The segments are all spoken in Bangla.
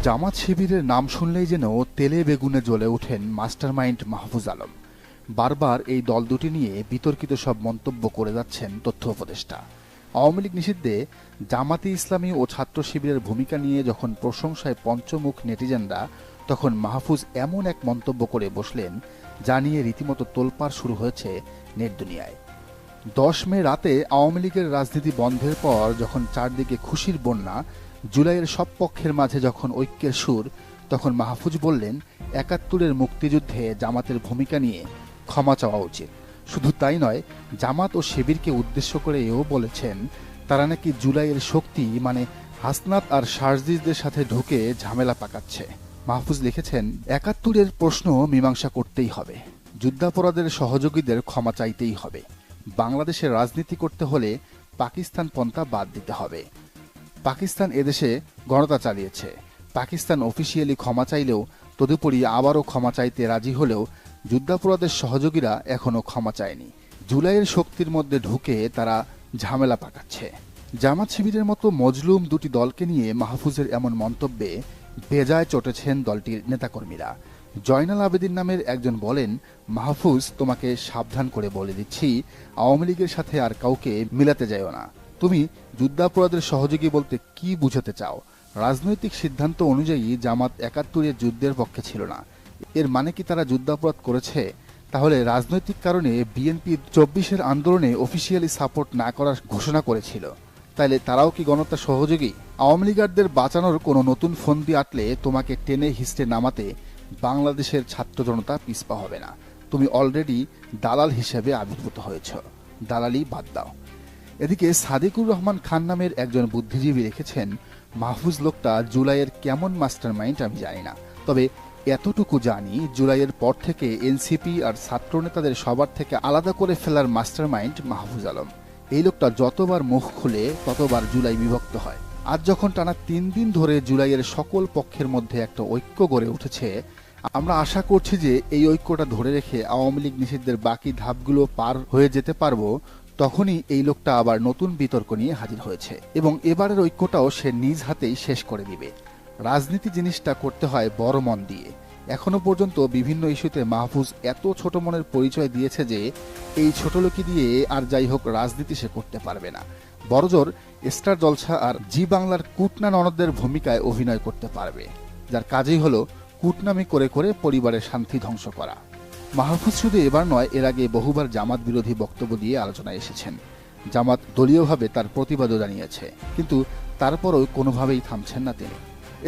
জামাত শিবিরের নাম শুনলেই যেন তেলে বেগুনে জ্বলে ওঠেন মাস্টারমাইন্ড মাহফুজ আলম। বারবার এই দল দুটি নিয়ে বিতর্কিত সব মন্তব্য করে যাচ্ছেন তথ্য উপদেষ্টা। আওয়ামী লীগ নিষিদ্ধে জামাতে ইসলামী ও ছাত্র শিবিরের ভূমিকা নিয়ে যখন প্রশংসায় পঞ্চমুখ নেটিজেনরা, তখন মাহফুজ এমন এক মন্তব্য করে বসলেন যা নিয়ে রীতিমতো তোলপাড় শুরু হয়েছে নেট দুনিয়ায়। 10 মে রাতে আওয়ামী লীগের রাজনীতি বন্ধের পর যখন চারদিকে খুশির বন্যা, জুলাইয়ের সব পক্ষের মাঝে যখন ঐক্যের সুর, তখন মাহফুজ বললেন ৭১-এর মুক্তিযুদ্ধে জামাতের ভূমিকা নিয়ে ক্ষমা চাওয়া উচিত। শুধু তাই নয়, জামাত ও শিবিরকে উদ্দেশ্য করে এও বলেছেন তারা নাকি জুলাইয়ের শক্তি মানে হাসনাত আর শারজিজদের সাথে ঢুকে ঝামেলা পাকাচ্ছে। মাহফুজ লিখেছেন, ৭১-এর প্রশ্ন মীমাংসা করতেই হবে, যুদ্ধাপরাধের সহযোগীদের ক্ষমা চাইতেই হবে, বাংলাদেশের রাজনীতি করতে হলে পাকিস্তান পন্থা বাদ দিতে হবে। পাকিস্তান এদেশে গণতা চালিয়েছে, পাকিস্তান অফিসিয়ালি ক্ষমা চাইলেও তদুপরি আবারও ক্ষমা চাইতে রাজি হলেও যুদ্ধাপরাধের সহযোগীরা এখনও ক্ষমা চায়নি। জুলাইয়ের শক্তির মধ্যে ঢুকে তারা ঝামেলা পাকাচ্ছে। জামাত শিবিরের মতো মজলুম দুটি দলকে নিয়ে মাহফুজের এমন মন্তব্যে বেজায় চটেছেন দলটির নেতাকর্মীরা। জয়নাল আবেদিন নামের একজন বলেন, মাহফুজ, তোমাকে সাবধান করে বলে দিচ্ছি, আওয়ামী লীগের সাথে আর কাউকে মিলাতে যাইও না। তুমি যুদ্ধাপরাধের সহযোগী বলতে কি বুঝাতে চাও? রাজনৈতিক সিদ্ধান্ত অনুযায়ী জামাত ৭১-এর যুদ্ধের পক্ষে ছিল না, এর মানে কি তারা যুদ্ধাপরাধ করেছে? তাহলে রাজনৈতিক কারণে বিএনপি ২৪-এর আন্দোলনে অফিসিয়ালি সাপোর্ট না করার ঘোষণা করেছিল, তাইলে তারাও কি গণতার সহযোগী? আওয়ামী লীগারদের বাঁচানোর কোনো নতুন ফন্দি আটলে তোমাকে টেনে হিস্টে নামাতে বাংলাদেশের ছাত্র জনতা পিছপা হবে না। তুমি অলরেডি দালাল হিসেবে আবির্ভূত হয়েছ, দালালি বাদ দাও। এদিকে সাদিকুর রহমান খান নামের একজন বুদ্ধিজীবী লিখেছেন, মাহফুজ লোকটা জুলাইয়ের কেমন মাস্টার মাইন্ড আমি জানি না, তবে এতটুকু জানি জুলাইয়ের পর থেকে এনসিপি আর ছাত্র নেতাদের সবার থেকে আলাদা করে ফেলার মাস্টার মাইন্ড মাহফুজ আলম। এই লোকটা যতবার মুখ খুলে ততবার জুলাই বিভক্ত হয়। আজ যখন টানা 3 দিন ধরে জুলাইয়ের সকল পক্ষের মধ্যে একটা ঐক্য গড়ে উঠেছে, আমরা আশা করছি যে এই ঐক্যটা ধরে রেখে আওয়ামী লীগ নিষিদ্ধের বাকি ধাপগুলো পার হয়ে যেতে পারবো। তখনই এই লোকটা আবার নতুন বিতর্ক নিয়ে হাজির হয়েছে এবং এবারের ঐক্যটাও সে নিজ হাতেই শেষ করে দিবে। রাজনীতি জিনিসটা করতে হয় বড় মন দিয়ে। এখনো পর্যন্ত বিভিন্ন ইস্যুতে মাহফুজ এত ছোট মনের পরিচয় দিয়েছে যে এই ছোট লোকি দিয়ে আর যাই হোক রাজনীতি সে করতে পারবে না। বড়জোর স্টার জলসা আর জি বাংলার কুটনা ননদদের ভূমিকায় অভিনয় করতে পারবে, যার কাজেই হলো কুটনামি করে করে পরিবারের শান্তি ধ্বংস করা। মাহফুজ শুধু এবার নয়, এর আগে বহুবার জামাত বিরোধী বক্তব্য দিয়ে আলোচনায় এসেছেন। জামাত দলীয়ভাবে তার প্রতিবাদও জানিয়েছে, কিন্তু তারপরও কোনোভাবেই থামছেন না তিনি।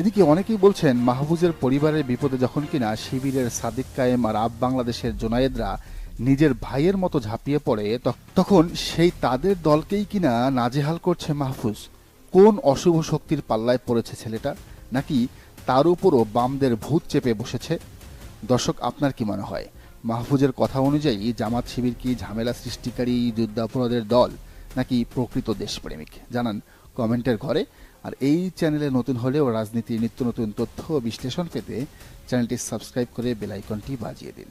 এদিকে অনেকেই বলছেন, মাহফুজের পরিবারের বিপদে যখন কিনা শিবিরের সাদিক কায়েম আর আপ বাংলাদেশের জোনায়েদরা নিজের ভাইয়ের মতো ঝাঁপিয়ে পড়ে, তখন সেই তাদের দলকেই কিনা নাজেহাল করছে মাহফুজ। কোন অশুভ শক্তির পাল্লায় পড়েছে ছেলেটা, নাকি তার উপরও বামদের ভূত চেপে বসেছে? দর্শক, আপনার কি মনে হয়, মাহফুজের কথা অনুযায়ী জামাত শিবির কি ঝামেলা সৃষ্টিকারী যুদ্ধাপরাধের দল, নাকি প্রকৃত দেশপ্রেমিক? জানান কমেন্টের ঘরে। আর এই চ্যানেলে নতুন হলেও রাজনীতির নিত্য নতুন তথ্য ও বিশ্লেষণ পেতে চ্যানেলটি সাবস্ক্রাইব করে বেল আইকনটি বাজিয়ে দিন।